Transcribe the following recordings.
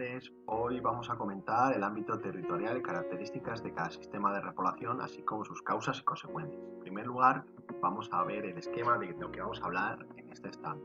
tardes. Hoy vamos a comentar el ámbito territorial y características de cada sistema de repoblación, así como sus causas y consecuencias. En primer lugar, vamos a ver el esquema de lo que vamos a hablar en este stand.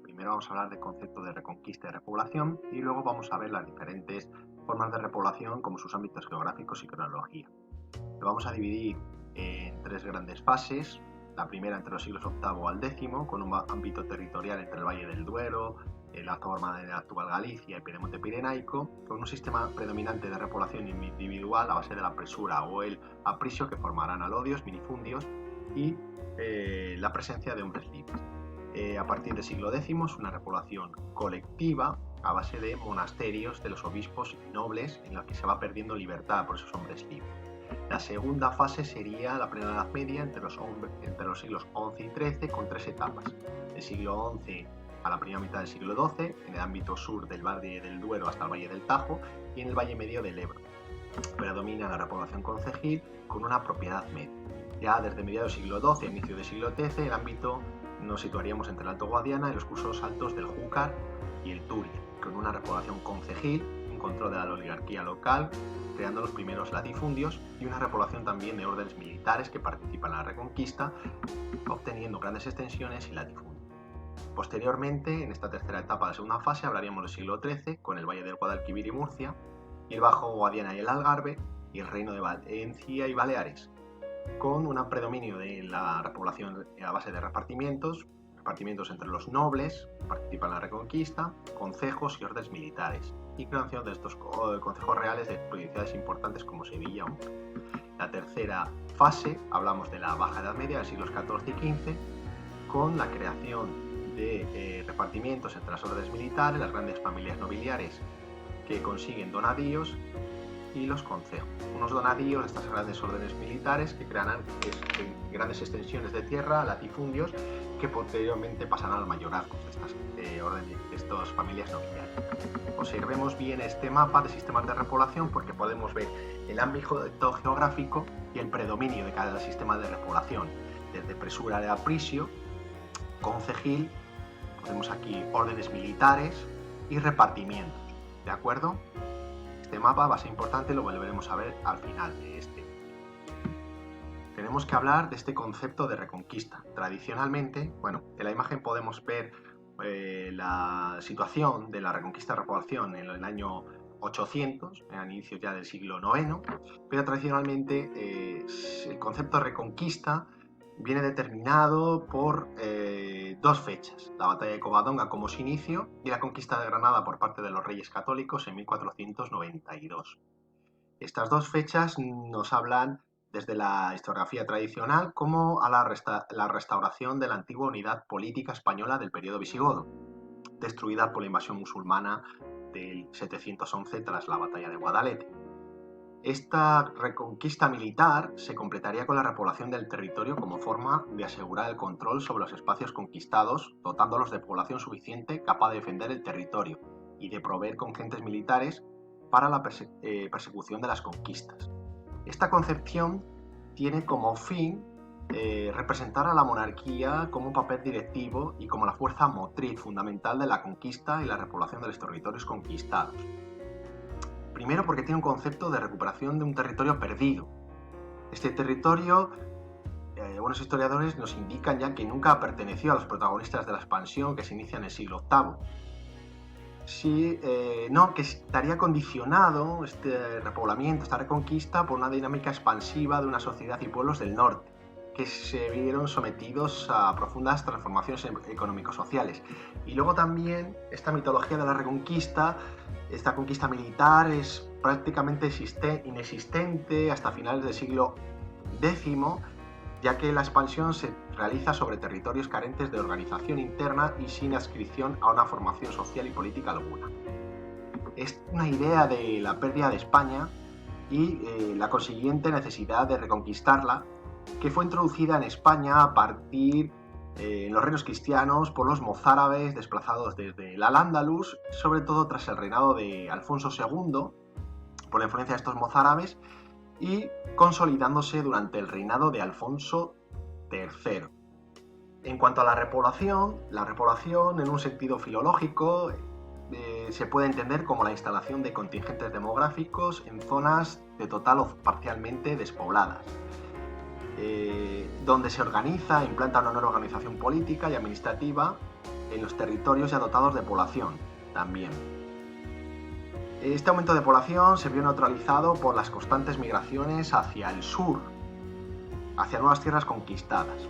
Primero vamos a hablar del concepto de reconquista y repoblación y luego vamos a ver las diferentes formas de repoblación como sus ámbitos geográficos y cronología. Lo vamos a dividir en tres grandes fases. La primera entre los siglos VIII al X, con un ámbito territorial entre el Valle del Duero, la forma de la actual Galicia y Piedemonte Pirenaico, con un sistema predominante de repoblación individual a base de la presura o el aprisio que formarán alodios, minifundios y la presencia de hombres libres. A partir del siglo X, una repoblación colectiva a base de monasterios de los obispos y nobles en la que se va perdiendo libertad por esos hombres libres. La segunda fase sería la plena Edad Media entre los siglos XI y XIII, con tres etapas. Del siglo XI a la primera mitad del siglo XII, en el ámbito sur del Valle del Duero hasta el Valle del Tajo y en el Valle Medio del Ebro. Predomina la repoblación concejil con una propiedad media. Ya desde mediados del siglo XII a inicio del siglo XIII, el ámbito nos situaríamos entre el Alto Guadiana y los cursos altos del Júcar y el Turia, con una repoblación concejil, un control de la oligarquía local, creando los primeros latifundios y una repoblación también de órdenes militares que participan en la Reconquista, obteniendo grandes extensiones y latifundios. Posteriormente, en esta tercera etapa de la segunda fase, hablaríamos del siglo XIII, con el Valle del Guadalquivir y Murcia, y el Bajo Guadiana y el Algarve, y el Reino de Valencia y Baleares, con un predominio de la repoblación a base de repartimientos entre los nobles, que participan en la Reconquista, concejos y órdenes militares, y creación de estos concejos reales de provincias importantes como Sevilla o Murcia. La tercera fase, hablamos de la Baja Edad Media, de siglos XIV y XV, con la creación de repartimientos entre las órdenes militares, las grandes familias nobiliares que consiguen donadíos y los concejos. Unos donadíos de estas grandes órdenes militares que crean grandes extensiones de tierra, latifundios, que posteriormente pasarán al mayorazgo de estas familias nobiliarias. Observemos bien este mapa de sistemas de repoblación porque podemos ver el ámbito geográfico y el predominio de cada sistema de repoblación, desde presura de aprisio, concejil, tenemos aquí órdenes militares y repartimientos, ¿de acuerdo? Este mapa va a ser importante y lo volveremos a ver al final de este. Tenemos que hablar de este concepto de reconquista. Tradicionalmente, en la imagen podemos ver la situación de la reconquista y repoblación en el año 800, a inicios ya del siglo IX, pero tradicionalmente el concepto de reconquista viene determinado por dos fechas: la batalla de Covadonga como su inicio y la conquista de Granada por parte de los Reyes Católicos en 1492. Estas dos fechas nos hablan desde la historiografía tradicional como a la restauración de la antigua unidad política española del periodo visigodo, destruida por la invasión musulmana del 711 tras la batalla de Guadalete. Esta reconquista militar se completaría con la repoblación del territorio como forma de asegurar el control sobre los espacios conquistados, dotándolos de población suficiente capaz de defender el territorio y de proveer contingentes militares para la persecución de las conquistas. Esta concepción tiene como fin representar a la monarquía como un papel directivo y como la fuerza motriz fundamental de la conquista y la repoblación de los territorios conquistados. Primero, porque tiene un concepto de recuperación de un territorio perdido. Este territorio, algunos historiadores nos indican ya que nunca perteneció a los protagonistas de la expansión que se inicia en el siglo VIII. Que estaría condicionado este repoblamiento, esta reconquista, por una dinámica expansiva de una sociedad y pueblos del norte, que se vieron sometidos a profundas transformaciones económico-sociales. Y luego también esta mitología de la reconquista, esta conquista militar, es prácticamente inexistente hasta finales del siglo X, ya que la expansión se realiza sobre territorios carentes de organización interna y sin adscripción a una formación social y política alguna. Es una idea de la pérdida de España y la consiguiente necesidad de reconquistarla, que fue introducida en España a partir en los reinos cristianos por los mozárabes desplazados desde el Al-Ándalus, sobre todo tras el reinado de Alfonso II, por la influencia de estos mozárabes, y consolidándose durante el reinado de Alfonso III. En cuanto a la repoblación en un sentido filológico, se puede entender como la instalación de contingentes demográficos en zonas de total o parcialmente despobladas, donde se organiza e implanta una nueva organización política y administrativa en los territorios ya dotados de población también. Este aumento de población se vio neutralizado por las constantes migraciones hacia el sur, hacia nuevas tierras conquistadas,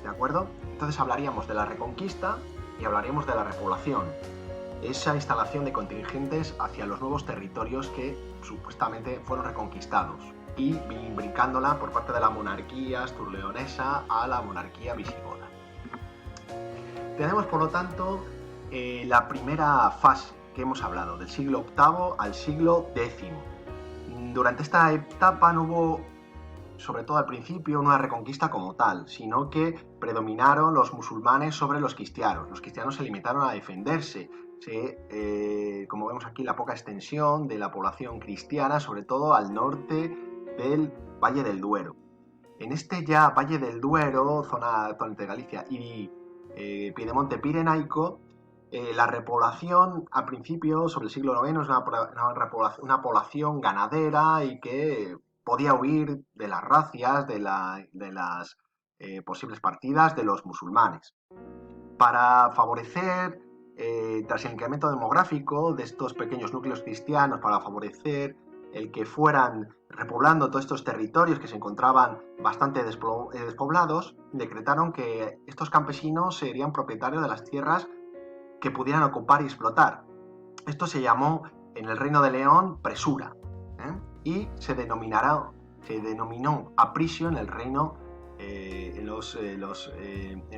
¿de acuerdo? Entonces hablaríamos de la reconquista y hablaríamos de la repoblación, esa instalación de contingentes hacia los nuevos territorios que supuestamente fueron reconquistados y brincándola por parte de la monarquía asturleonesa a la monarquía visigoda. Tenemos, por lo tanto, la primera fase que hemos hablado, del siglo VIII al siglo X. Durante esta etapa no hubo, sobre todo al principio, una reconquista como tal, sino que predominaron los musulmanes sobre los cristianos. Los cristianos se limitaron a defenderse. Como vemos aquí, la poca extensión de la población cristiana, sobre todo al norte del Valle del Duero. En este ya Valle del Duero, zona actualmente de Galicia y Piedemonte Pirenaico, la repoblación al principio, sobre el siglo IX, es una población ganadera y que podía huir de las racias, de las posibles partidas de los musulmanes. Para favorecer, tras el incremento demográfico de estos pequeños núcleos cristianos, para favorecer el que fueran repoblando todos estos territorios que se encontraban bastante despoblados, decretaron que estos campesinos serían propietarios de las tierras que pudieran ocupar y explotar. Esto se llamó en el Reino de León presura, y se denominó aprisio en el reino en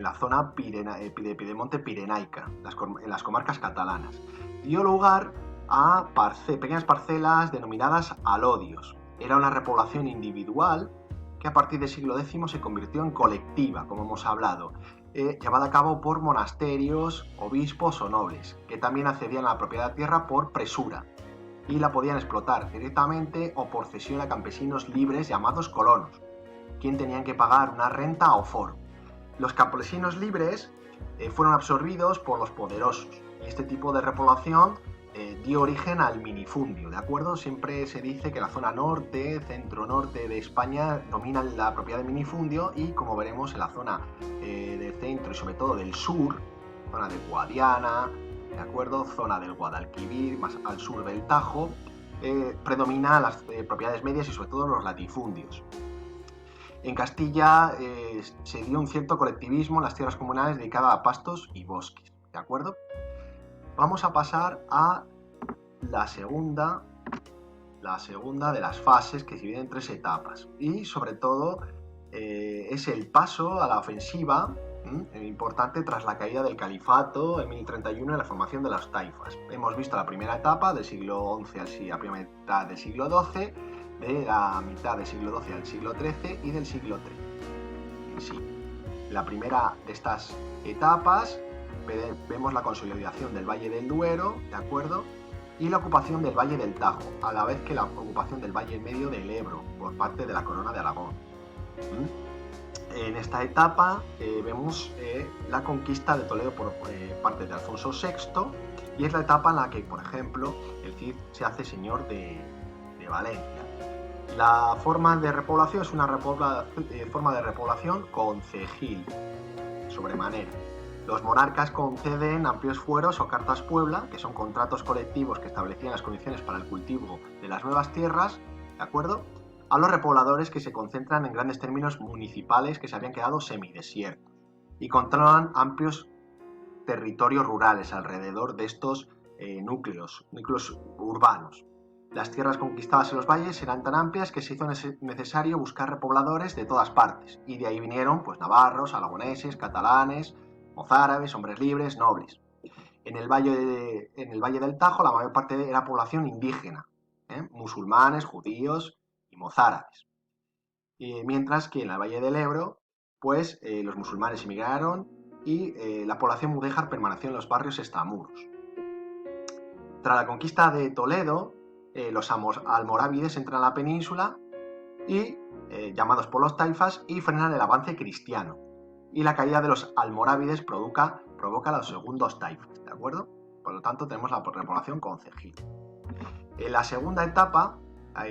la zona de Piedemonte Pirenaica, en las comarcas catalanas. Dio lugar a pequeñas parcelas denominadas alodios. Era una repoblación individual que a partir del siglo X se convirtió en colectiva, como hemos hablado, llevada a cabo por monasterios, obispos o nobles, que también accedían a la propiedad de tierra por presura y la podían explotar directamente o por cesión a campesinos libres llamados colonos, quien tenían que pagar una renta o foro. Los campesinos libres fueron absorbidos por los poderosos y este tipo de repoblación dio origen al minifundio, ¿de acuerdo? Siempre se dice que la zona norte, centro-norte de España domina la propiedad de minifundio y, como veremos, en la zona del centro y sobre todo del sur, zona de Guadiana, ¿de acuerdo? Zona del Guadalquivir, más al sur del Tajo, predominan las propiedades medias y sobre todo los latifundios. En Castilla se dio un cierto colectivismo en las tierras comunales dedicadas a pastos y bosques, ¿de acuerdo? Vamos a pasar a la segunda de las fases, que se divide en 3 etapas y sobre todo es el paso a la ofensiva importante tras la caída del califato en 1031 y la formación de las taifas. Hemos visto la primera etapa del siglo XI a la primera mitad del siglo XII, de la mitad del siglo XII al siglo XIII y del siglo XIII. Sí, la primera de estas etapas vemos la consolidación del Valle del Duero, ¿de acuerdo? Y la ocupación del Valle del Tajo, a la vez que la ocupación del Valle Medio del Ebro por parte de la Corona de Aragón. En esta etapa vemos la conquista de Toledo por parte de Alfonso VI y es la etapa en la que, por ejemplo, el Cid se hace señor de Valencia. La forma de repoblación es una forma de repoblación concejil, sobremanera. Los monarcas conceden amplios fueros o cartas puebla, que son contratos colectivos que establecían las condiciones para el cultivo de las nuevas tierras, ¿de acuerdo?, a los repobladores que se concentran en grandes términos municipales que se habían quedado semidesiertos y controlan amplios territorios rurales alrededor de estos núcleos urbanos. Las tierras conquistadas en los valles eran tan amplias que se hizo necesario buscar repobladores de todas partes y de ahí vinieron pues navarros, aragoneses, catalanes, mozárabes, hombres libres, nobles. En el Valle del Tajo la mayor parte era población indígena, musulmanes, judíos y mozárabes. Mientras que en el Valle del Ebro, pues los musulmanes emigraron y la población mudéjar permaneció en los barrios extramuros. Tras la conquista de Toledo, los almorávides entran a la península y, llamados por los taifas, y frenan el avance cristiano. Y la caída de los almorávides provoca los segundos taifas, ¿de acuerdo? Por lo tanto, tenemos la repoblación concejil. En la segunda etapa,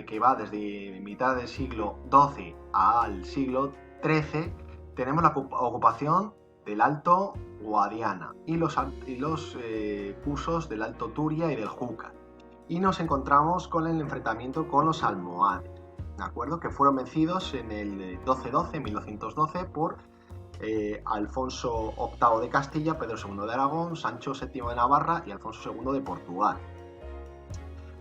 que va desde mitad del siglo XII al siglo XIII, tenemos la ocupación del Alto Guadiana y los cursos del Alto Turia y del Júcar. Y nos encontramos con el enfrentamiento con los almohades, ¿de acuerdo? Que fueron vencidos en el 1212 por Alfonso VIII de Castilla, Pedro II de Aragón, Sancho VII de Navarra y Alfonso II de Portugal.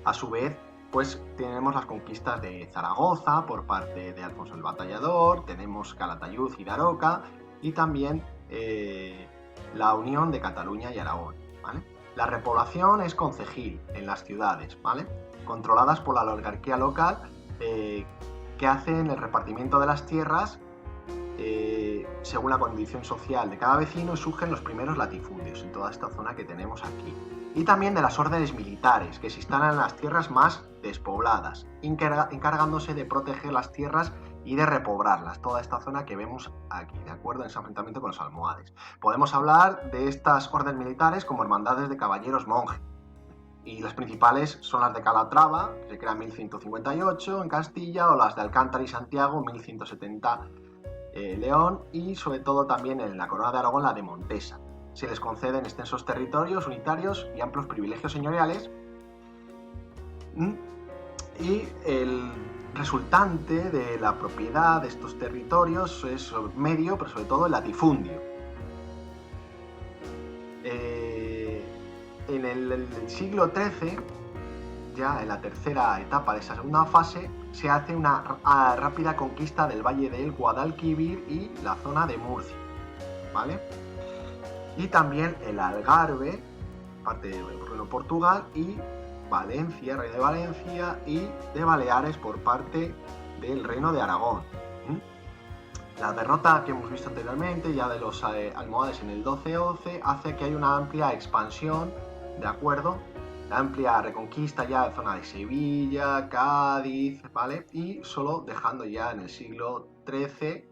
A su vez, pues tenemos las conquistas de Zaragoza por parte de Alfonso el Batallador, tenemos Calatayud y Daroca y también la unión de Cataluña y Aragón, ¿vale? La repoblación es concejil en las ciudades, ¿vale? Controladas por la oligarquía local que hacen el repartimiento de las tierras según la condición social de cada vecino y surgen los primeros latifundios en toda esta zona que tenemos aquí. Y también de las órdenes militares que se instalan en las tierras más despobladas, encargándose de proteger las tierras y de repoblarlas, toda esta zona que vemos aquí, ¿de acuerdo? En ese enfrentamiento con los almohades. Podemos hablar de estas órdenes militares como hermandades de caballeros monjes, y las principales son las de Calatrava, que se crea en 1158 en Castilla, o las de Alcántara y Santiago en 1170 León, y sobre todo también en la Corona de Aragón la de Montesa. Se les conceden extensos territorios unitarios y amplios privilegios señoriales, y el resultante de la propiedad de estos territorios es medio, pero sobre todo el latifundio. En el siglo XIII, ya en la tercera etapa de esa segunda fase, se hace una rápida conquista del valle del Guadalquivir y la zona de Murcia, ¿vale? Y también el Algarve, parte de Portugal, y Valencia, Reino de Valencia, y de Baleares por parte del Reino de Aragón. La derrota que hemos visto anteriormente, ya de los almohades en el 1211, hace que haya una amplia expansión, ¿de acuerdo? La amplia reconquista ya de zona de Sevilla, Cádiz, ¿vale? Y solo dejando ya en el siglo XIII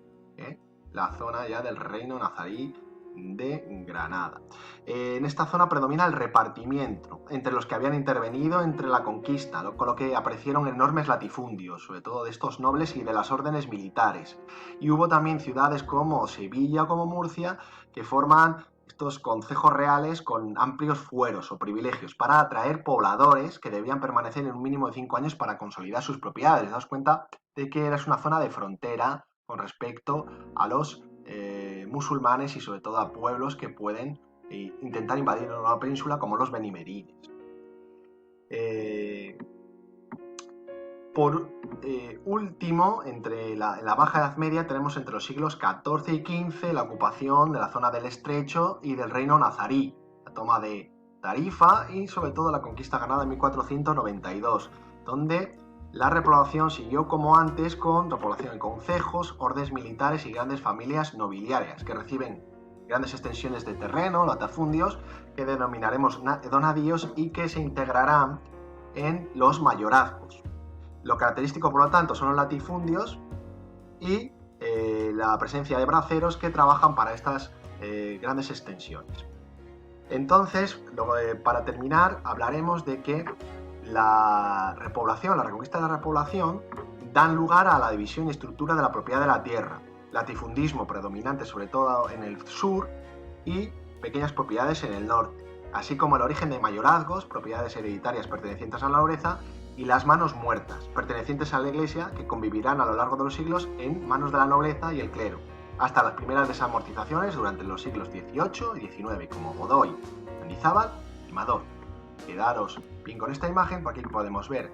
la zona ya del reino nazarí de Granada. En esta zona predomina el repartimiento entre los que habían intervenido entre la conquista, con lo que aparecieron enormes latifundios, sobre todo de estos nobles y de las órdenes militares. Y hubo también ciudades como Sevilla o como Murcia que forman estos concejos reales con amplios fueros o privilegios para atraer pobladores que debían permanecer en un mínimo de 5 años para consolidar sus propiedades. Daos cuenta de que era una zona de frontera con respecto a los musulmanes y sobre todo a pueblos que pueden intentar invadir una península como los benimerines. Por último, en la Baja Edad Media tenemos entre los siglos XIV y XV la ocupación de la zona del Estrecho y del reino nazarí, la toma de Tarifa y sobre todo la conquista ganada en 1492, donde la repoblación siguió como antes con repoblación en concejos, órdenes militares y grandes familias nobiliarias que reciben grandes extensiones de terreno, latifundios, que denominaremos donadíos y que se integrarán en los mayorazgos. Lo característico, por lo tanto, son los latifundios y la presencia de braceros que trabajan para estas grandes extensiones. Entonces, para terminar, hablaremos de que la reconquista de la repoblación dan lugar a la división y estructura de la propiedad de la tierra, latifundismo predominante sobre todo en el sur y pequeñas propiedades en el norte, así como el origen de mayorazgos, propiedades hereditarias pertenecientes a la nobleza, y las manos muertas, pertenecientes a la Iglesia, que convivirán a lo largo de los siglos en manos de la nobleza y el clero, hasta las primeras desamortizaciones durante los siglos XVIII y XIX, como Godoy, Mendizábal y Mador. Quedaros bien con esta imagen, porque aquí podemos ver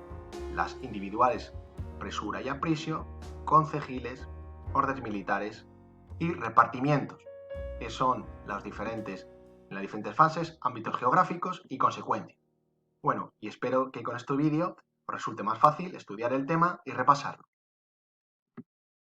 las individuales presura y aprisio, concejiles, órdenes militares y repartimientos, que son en las diferentes fases, ámbitos geográficos y consecuencias. Bueno, y espero que con este vídeo os resulte más fácil estudiar el tema y repasarlo.